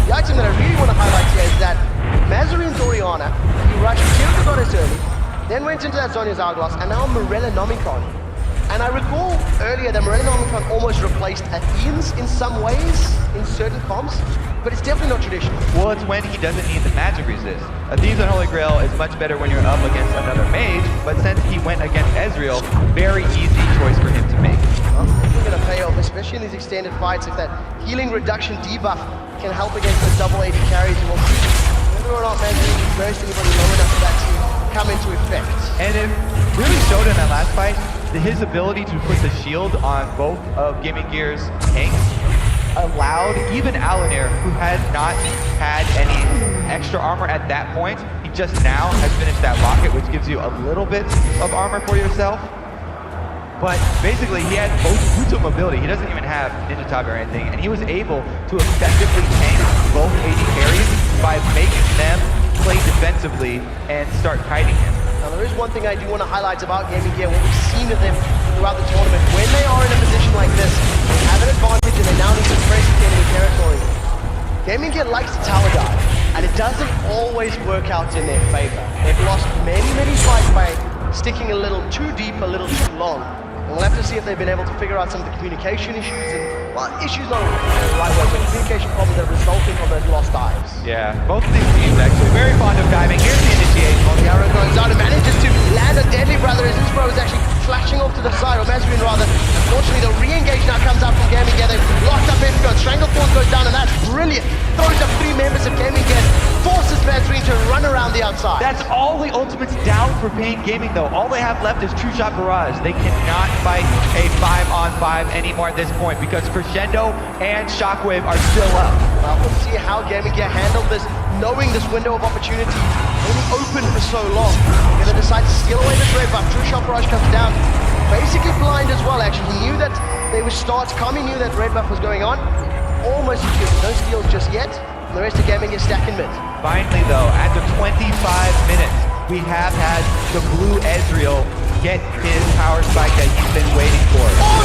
The item that I really want to highlight here is that Mazarine's Oriana, he rushed, killed the goddess early, then went into that Zhonya's Hourglass, and now Morella Nomicon. And I recall earlier that Morella Nomicon almost replaced Athene's in some ways, in certain comps, but it's definitely not traditional. Well, it's when he doesn't need the magic resist. Athene's Unholy Grail is much better when you're up against another mage, but since he went against Ezreal, very easy choice for him to make. Well, we're going to pay off, especially in these extended fights, if that healing reduction debuff can help against the double AD carries. We'll see whether or not Mazarine can burst anybody low enough for that to come into effect. And it really showed in that last fight his ability to put the shield on both of Gaming Gear's tanks allowed even Alanir, who had not had any extra armor at that point, he just now has finished that rocket, which gives you a little bit of armor for yourself. But basically, he had both Pluto mobility. He doesn't even have Ninja Tabi or anything, and he was able to effectively tank both AD carries by making them play defensively and start kiting him. Now, there is one thing I do want to highlight about Gaming Gear, what we've seen of them throughout the tournament. When they are in a position like this, they have an advantage and they now need to press the enemy territory. Gaming Gear likes to tower dive, and it doesn't always work out in their favor. They've lost many, many fights by sticking a little too deep, a little too long. And we'll have to see if they've been able to figure out some of the communication issues and, well, issues not the right word, but communication problems that are resulting from those lost dives. Yeah, both of these teams actually very fond of diving. Here's the initiation. The arrow goes out and manages to land a Deadly Brother as Inspiro is actually flashing off to the side, or Mazarine rather. Unfortunately, the re-engage now comes out from Gaming Gear. They've locked up Inspiro. Strangleforce goes down, and that's brilliant. Throws up 3 members of Gaming Gear, forces Mazarine to run around the outside. That's all the ultimates down for Pain Gaming, though. All they have left is True Shot Barrage. They cannot fight a 5-on-5 anymore at this point because Crescendo and Shockwave are still up. Well, we'll see how Gaming Gear handled this, knowing this window of opportunity only open for so long. They're going to decide to steal away this red buff. True Shot Barrage comes down, basically blind as well, actually. He knew that they would start. Kami knew that red buff was going on. Almost secured. No steals just yet. And the rest of Gaming Gear stacking mid. Finally, though, after 25 minutes, we have had the blue Ezreal get his power spike that he's been waiting for. Oh,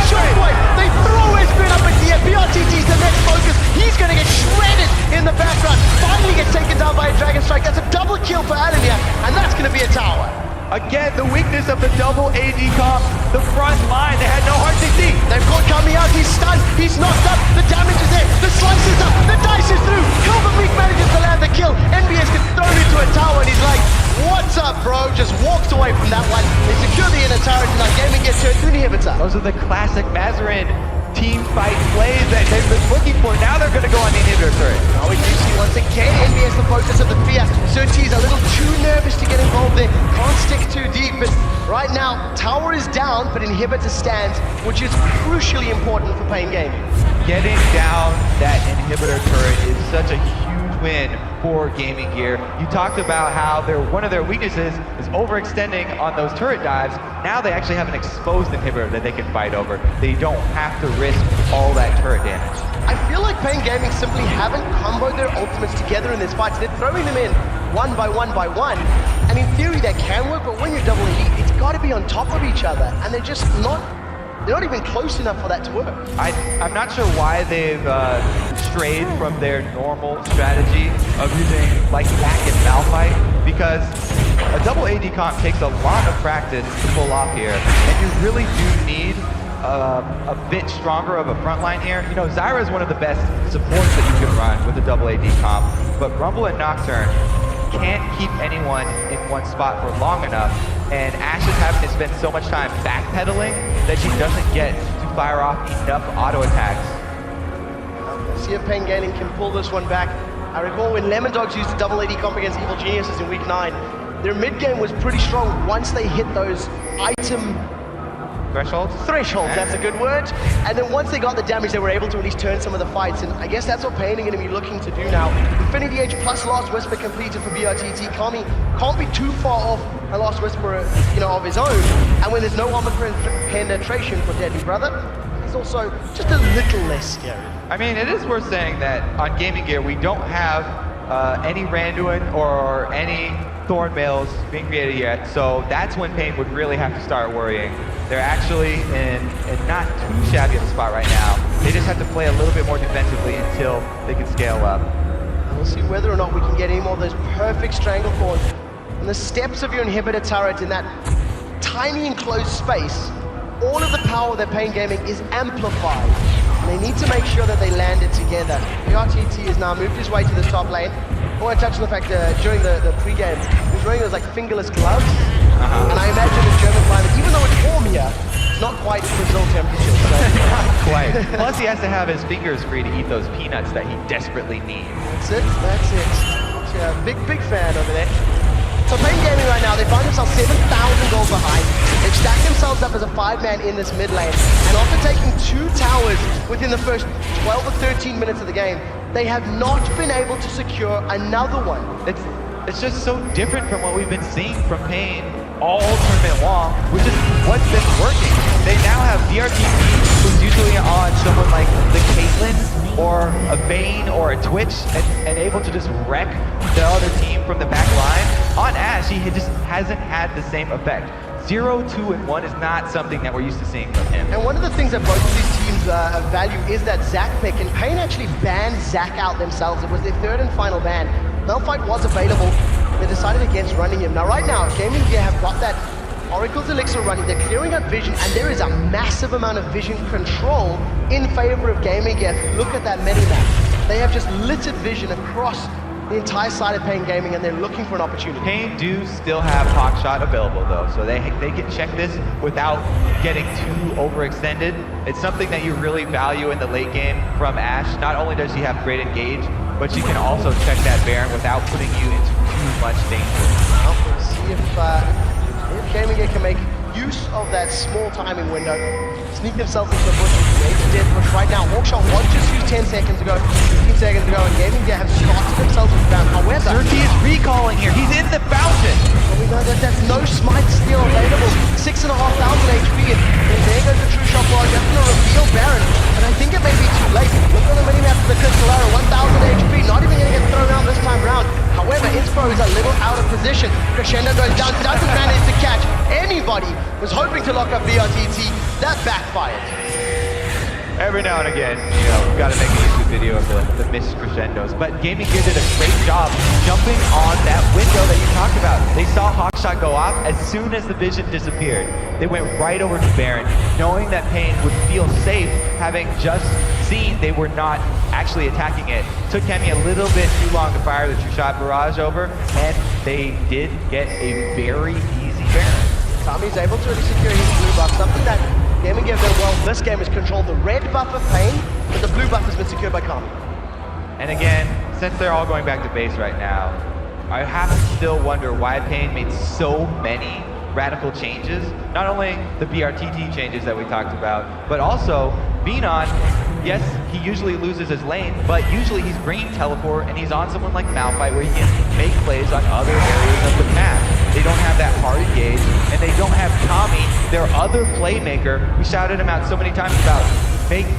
Shockwave! They throw Ezreal up at the end. BRTT's the next focus. He's going to get shredded in the background. Finally gets taken down by a Dragon Strike. That's a double kill for Alanir, and that's going to be a tower. Again, the weakness of the double AD comp, the front line, they had no hard CC. They've got Kami out, he's stunned, he's knocked up, the damage is there, the slice is up, the dice is through, Calvin Week manages to land the kill, NBS gets thrown into a tower and he's like, what's up bro, just walks away from that one. They secure the inner turret and now Gaming gets to an inhibitor. Those are the classic Mazarine team fight plays that they've been looking for. Now they're going to go on the inhibitor turret. Now we do see once again NBS the focus of the fear. Surtees a little too nervous to get involved there. Can't stick too deep, but right now tower is down, but inhibitor stands, which is crucially important for Pain Gaming. Getting down that inhibitor turret is such a huge win for Gaming Gear. You talked about how one of their weaknesses is overextending on those turret dives. Now they actually have an exposed inhibitor that they can fight over. They don't have to risk all that turret damage. I feel like Pain Gaming simply haven't comboed their ultimates together in this fight. So they're throwing them in one by one by one. And in theory that can work, but when you're double AD, it's got to be on top of each other. And they're just they're not even close enough for that to work. I'm not sure why they've strayed from their normal strategy of using like back and Malphite, because a double AD comp takes a lot of practice to pull off here, and you really do need a bit stronger of a front line here. You know, Zyra is one of the best supports that you can run with a double AD comp, but Rumble and Nocturne can't keep anyone in one spot for long enough, and Ashe is having to spend so much time backpedaling that she doesn't get to fire off enough auto attacks. Let's see if Pain Gaming can pull this one back. I recall when Lemon Dogs used a double AD comp against Evil Geniuses in week 9, their mid game was pretty strong once they hit those item Thresholds? Thresholds, that's a good word. And then once they got the damage, they were able to at least turn some of the fights. And I guess that's what Pain are going to be looking to do now. Infinity Edge plus Last Whisper completed for BRTT. Kami can't be too far off a Last Whisper, of his own. And when there's no armor penetration for Deadly Brother, he's also just a little less scary. I mean, it is worth saying that on Gaming Gear, we don't have any Randuin or any Thornmails being created yet, so that's when Pain would really have to start worrying. They're actually in not too shabby of a spot right now. They just have to play a little bit more defensively until they can scale up. And we'll see whether or not we can get any more of those perfect Stranglethorns and the steps of your inhibitor turret in that tiny enclosed space. All of the power of their Pain Gaming is amplified. And they need to make sure that they land it together. The RTT has now moved his way to the top lane. I want to touch on the fact during the pre-game, he was wearing those like fingerless gloves. And I imagine in German climate, even though it's warm here, it's not quite Brazil temperature. So. Not quite. Plus he has to have his fingers free to eat those peanuts that he desperately needs. That's it. Yeah, big fan over there. So Pain Gaming right now, they find themselves 7,000 gold behind. They've stacked themselves up as a 5-man in this mid lane. And after taking 2 towers within the first 12 or 13 minutes of the game, they have not been able to secure another one. It's just so different from what we've been seeing from Pain all tournament long, which is what's been working. They now have BRTT, who's usually on someone like the Caitlyn or a Vayne or a Twitch, and able to just wreck the other team from the back line. On Ashe, he just hasn't had the same effect. 0, 2, and 1 is not something that we're used to seeing from him. And one of the things that both of these teams value is that Zac pick, and Pain actually banned Zac out themselves. It was their 3rd and final ban. Malphite was available. They decided against running him. Now right now, Gaming Gear have got that Oracle's Elixir running. They're clearing out vision, and there is a massive amount of vision control in favor of Gaming Gear. If you look at that minimap, they have just littered vision across the entire side of Pain Gaming, and they're looking for an opportunity. Pain do still have Hawkshot available though, so they can check this without getting too overextended. It's something that you really value in the late game from Ashe. Not only does she have great engage, but she can also check that Baron without putting you into too much danger. Well, we'll see if Gaming Gear can make use of that small timing window. Sneak themselves into the bush, create a death push right now. Hawkshot was just used 10 seconds ago, 15 seconds ago, and Gaming Gear have started themselves with the bounce. However, Xerxes is recalling here. He's in the fountain. Well, we know that that's no smite steal available. 6,500 HP, and there goes the true shot block. That's going to reveal Baron, and I think it may be too late. Look on the minimap for the Crystallara, 1,000 HP, not even going to get thrown out this time round. However, Inspo is a little out of position. Crescendo goes down, doesn't manage to catch anybody. Was hoping to lock up BRTT. That backfired. Every now and again, we've got to make a YouTube video of the missed crescendos. But Gaming Gear did a great job jumping on that window that you talked about. They saw Hawkshot go off as soon as the vision disappeared. They went right over to Baron, knowing that Pain would feel safe, having just seen they were not actually attacking it. Took Kemi a little bit too long to fire the true shot barrage over, and they did get a very easy Baron. Kami's able to really secure his blue buff, something that Gaming Gear done well this game is control the red buff of Pain, but the blue buff has been secured by Kami. And again, since they're all going back to base right now, I have to still wonder why Pain made so many radical changes. Not only the BRTT changes that we talked about, but also Venon yes, he usually loses his lane, but usually he's bringing teleport and he's on someone like Malphite where he can make plays on other areas of the map. They don't have that hard engage, and they don't have Tommy, their other playmaker. We shouted him out so many times about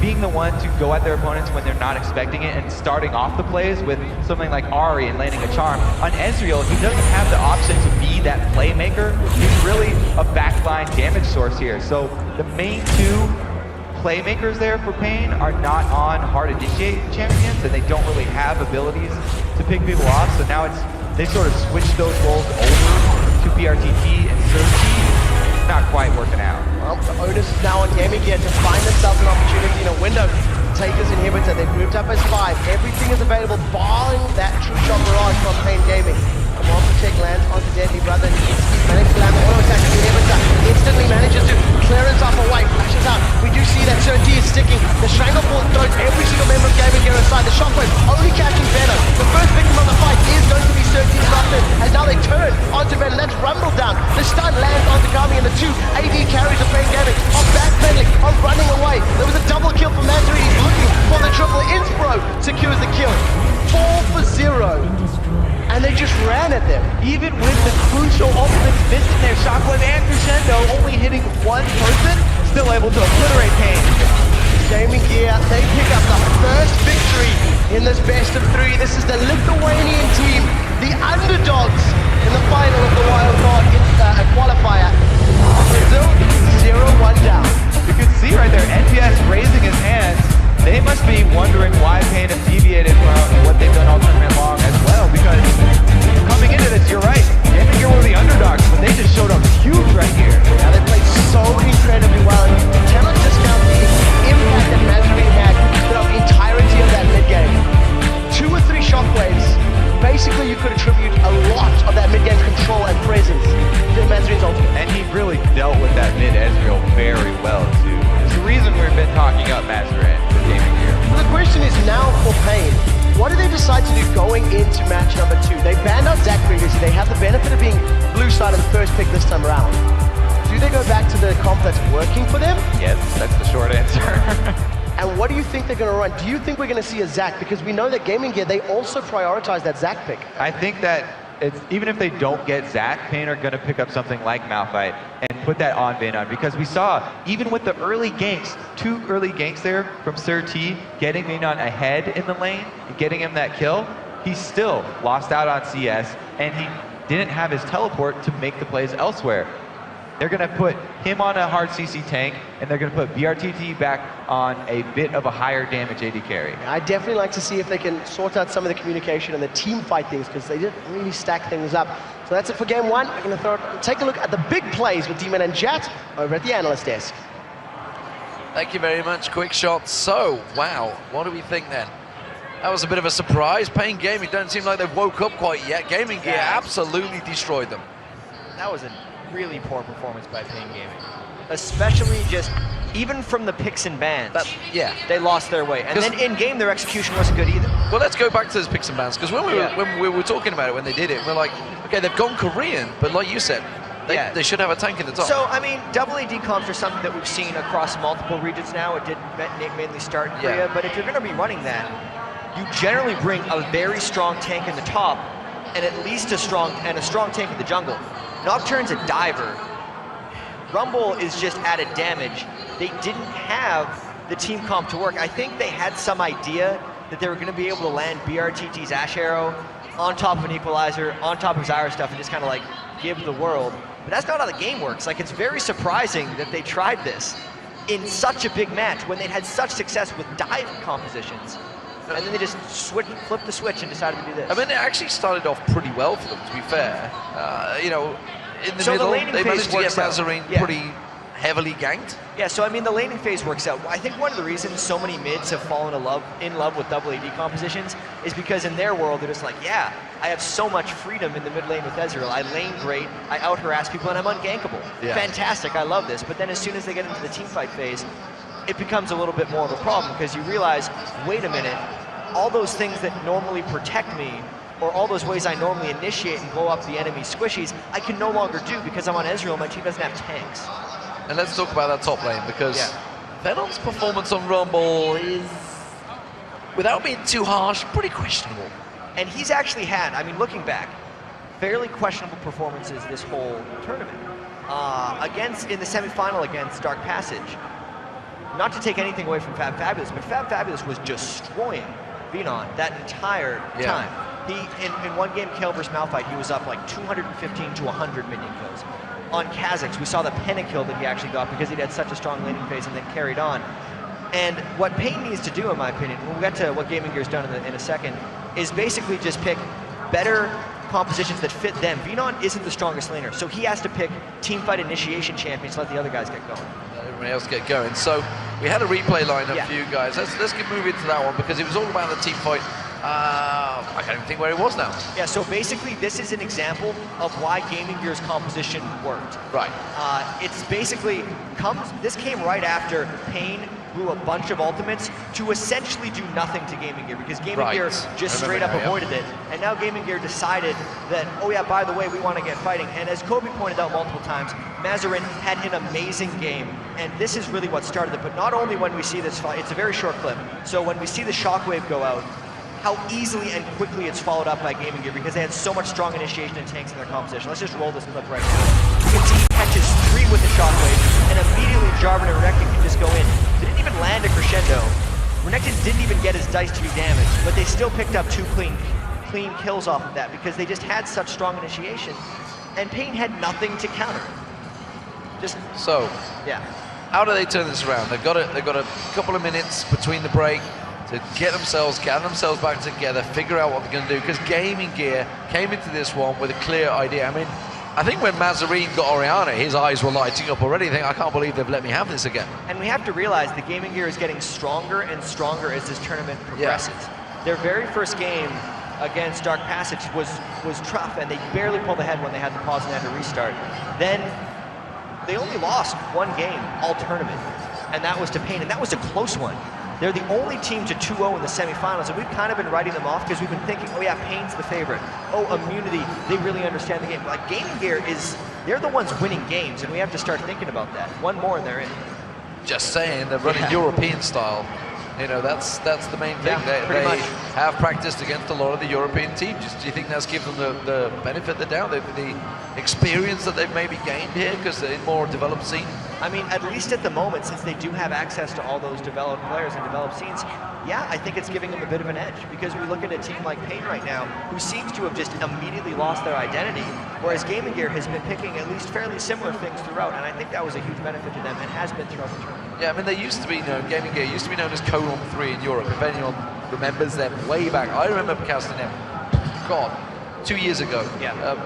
being the one to go at their opponents when they're not expecting it and starting off the plays with something like Ahri and landing a charm. On Ezreal, he doesn't have the option to be that playmaker. He's really a backline damage source here. So the main two playmakers there for Pain are not on hard initiate champions, and they don't really have abilities to pick people off. So now they sort of switched those roles over to BRTT and Surge. Not quite working out. Well, the onus is now on Gaming Gear to find themselves an opportunity in a window. Taker's inhibitor, they've moved up as 5. Everything is available, barring that true shot barrage from Pain Gaming. Come on, Protect lands onto Deadly Brother, and he manages to land the auto attack to the inhibitor. Instantly manages to clearance off away, flashes out. We do see that Sir T is sticking. The Strangleforce throws every single member of Gaming Gear aside. The Shockwave only catching Venom. The first victim of the fight is going to be Sir T's Rockman, as now they turn onto Venom. That's Rumble down. The stun lands onto Kami, and the 2 AD carries of Pain Gaming are backpedaling, are running away. There was a double kill for Mazarine. He's looking for the triple. Inspro secures the kill. 4 for 0. And they just ran at them. Even with the crucial ultimates missing there, Shockwave and Crescendo only hitting one person, still able to obliterate Pain. Gaming Gear, they pick up the first victory in this best of 3. This is the Lithuanian team, the underdogs in the final of the Wildcard qualifier. Brazil, 0-1 down. You can see right there, NPS raising his hands. They must be wondering why Pain have deviated from what they've done all tournament long as well, because coming into this, you're right, Gaming Gear were the underdogs, but they just showed up huge right here. Now they played so incredibly well, and you cannot discount the impact that Mazarine had throughout the entirety of that mid-game. 2 or 3 shockwaves. Basically, you could attribute a lot of that mid-game control and presence to Mazarine's ultimate. And he really dealt with that mid-Ezreal very well, too. It's the reason we've been talking up Mazarine for Gaming Gear. Well, the question is now for Pain. What do they decide to do going into match number 2? They banned out Zac previously. They have the benefit of being blue side of the first pick this time around. Do they go back to the comp that's working for them? Yes, that's the short answer. And what do you think they're going to run? Do you think we're going to see a Zac? Because we know that Gaming Gear, they also prioritize that Zac pick. I think that even if they don't get Zac, Pain are going to pick up something like Malphite and put that on Vayne on, because we saw, even with the early ganks, 2 early ganks there from Sir T, getting Vayne on ahead in the lane and getting him that kill, he still lost out on CS, and he didn't have his teleport to make the plays elsewhere. They're going to put him on a hard CC tank, and they're going to put BRTT back on a bit of a higher damage AD carry. I'd definitely like to see if they can sort out some of the communication and the team fight things, because they didn't really stack things up. So that's it for game 1. We're going to take a look at the big plays with Demon and Jat over at the analyst desk. Thank you very much, Quick Shot. So, wow, what do we think then? That was a bit of a surprise. Pain Gaming don't seem like they've woke up quite yet. Gaming Gear absolutely destroyed them. That was a really poor performance by Pain Gaming. Especially just, even from the picks and bans, they lost their way. And then in-game, their execution wasn't good either. Well, let's go back to those picks and bans, because when we were talking about it, when they did it, we're like, okay, they've gone Korean, but like you said, they should have a tank in the top. So, I mean, double AD comps are something that we've seen across multiple regions now. It did mainly start in Korea, but if you're going to be running that, you generally bring a very strong tank in the top, and at least a strong tank in the jungle. Nocturne's a diver. Rumble is just added damage. They didn't have the team comp to work. I think they had some idea that they were going to be able to land BRTT's Ash Arrow on top of an Equalizer, on top of Zyra stuff, and just kind of like give the world. But that's not how the game works. Like, it's very surprising that they tried this in such a big match when they'd had such success with dive compositions. And then they just flipped the switch and decided to do this. I mean, it actually started off pretty well for them, to be fair. You know, in the middle, they managed to get Mazarine pretty heavily ganked. Yeah, so I mean, the laning phase works out. I think one of the reasons so many mids have fallen in love with double AD compositions is because in their world, they're just like, yeah, I have so much freedom in the mid lane with Ezreal. I lane great, I out-harass people, and I'm ungankable. Yeah. Fantastic, I love this. But then as soon as they get into the teamfight phase, it becomes a little bit more of a problem, because you realize, wait a minute, all those things that normally protect me, or all those ways I normally initiate and blow up the enemy squishies, I can no longer do because I'm on Ezreal and my team doesn't have tanks. And let's talk about that top lane, because Venon's performance on Rumble is, without being too harsh, pretty questionable. And he's actually had, I mean, looking back, fairly questionable performances this whole tournament. In the semifinal against Dark Passage, not to take anything away from Fab Fabulous, but Fab Fabulous was destroying Venon that entire time. He, in one game kill versus Malphite, he was up like 215 to 100 minion kills. On Kha'Zix, we saw the pentakill that he actually got because he had such a strong laning phase and then carried on. And what Pain needs to do, in my opinion, when we get to what Gaming Gear's done in a second, is basically just pick better compositions that fit them. Venon isn't the strongest laner, so he has to pick teamfight initiation champions to let the other guys get going. Let everybody else get going. So we had a replay lineup for you guys. Let's move into that one because it was all about the team fight. I can't even think where it was now. Yeah, so basically this is an example of why Gaming Gear's composition worked. Right. It's basically this came right after Pain blew a bunch of ultimates to essentially do nothing to Gaming Gear because Gaming Gear just straight up avoided it. And now Gaming Gear decided that, oh yeah, by the way, we want to get fighting. And as Kobe pointed out multiple times, Mazarin had an amazing game. And this is really what started it. But not only when we see this fight, it's a very short clip. So when we see the shockwave go out, how easily and quickly it's followed up by Gaming Gear because they had so much strong initiation and tanks in their composition. Let's just roll this clip right now. You can see he catches 3 with the shockwave, and immediately Jarvan and Renekton can just go in. They didn't even land a crescendo. Renekton didn't even get his dice to be damaged, but they still picked up 2 clean kills off of that because they just had such strong initiation, and Pain had nothing to counter. How do they turn this around? They've got a couple of minutes between the break to gather themselves back together, figure out what they're going to do, because Gaming Gear came into this one with a clear idea. I mean, I think when Mazarin got Orianna, his eyes were lighting up already. I can't believe they've let me have this again. And we have to realize that Gaming Gear is getting stronger and stronger as this tournament progresses. Their very first game against Dark Passage was tough, and they barely pulled ahead when they had to pause and had to restart. Then they only lost 1 game all tournament, and that was to Pain, and that was a close one. They're the only team to 2-0 in the semifinals, and we've kind of been writing them off because we've been thinking, oh yeah, Pain's the favorite. Oh, Immunity, they really understand the game. Like, Gaming Gear they're the ones winning games, and we have to start thinking about that. 1 more and they're in. Just saying, they're running European style. You know, that's the main thing. They have practiced against a lot of the European teams. Do you think that's given them the benefit of the doubt, the experience that they've maybe gained here because they're in more developed scene? I mean, at least at the moment, since they do have access to all those developed players and developed scenes, yeah, I think it's giving them a bit of an edge because we look at a team like Pain right now who seems to have just immediately lost their identity, whereas Gaming Gear has been picking at least fairly similar things throughout, and I think that was a huge benefit to them and has been throughout the tournament. Yeah, I mean, they used to be known, Gaming Gear used to be known as Colon 3 in Europe, if anyone remembers them way back. I remember casting them, God, 2 years ago,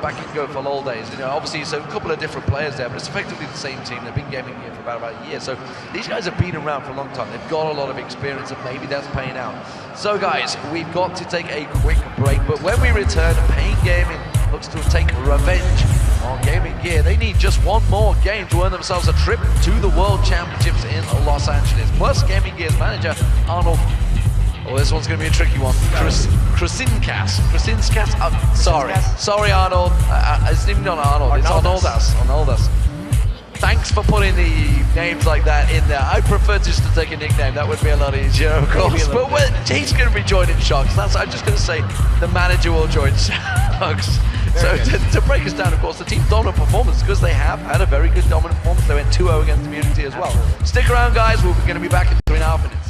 back in Go for LOL days. You know, obviously, so a couple of different players there, but it's effectively the same team. They've been Gaming Gear for about a year. So these guys have been around for a long time. They've got a lot of experience, and maybe that's paying out. So guys, we've got to take a quick break, but when we return, Pain Gaming looks to take revenge on Gaming Gear. They need just 1 more game to earn themselves a trip to the World Championships in Los Angeles. Plus, Gaming Gear's manager, Arnold. Oh, this one's going to be a tricky one. Krasinkas. Sorry, Arnold. It's even not Arnold. It's Arnoldas. Thanks for putting the names like that in there. I prefer just to take a nickname. That would be a lot easier, of course. But he's going to be joining Sharks. I'm just going to say the manager will join Sharks. So to break us down, of course, the team's dominant performance, because they have had a very good dominant performance. They went 2-0 against Immunity as well. Stick around, guys. We're going to be back in 3.5 minutes.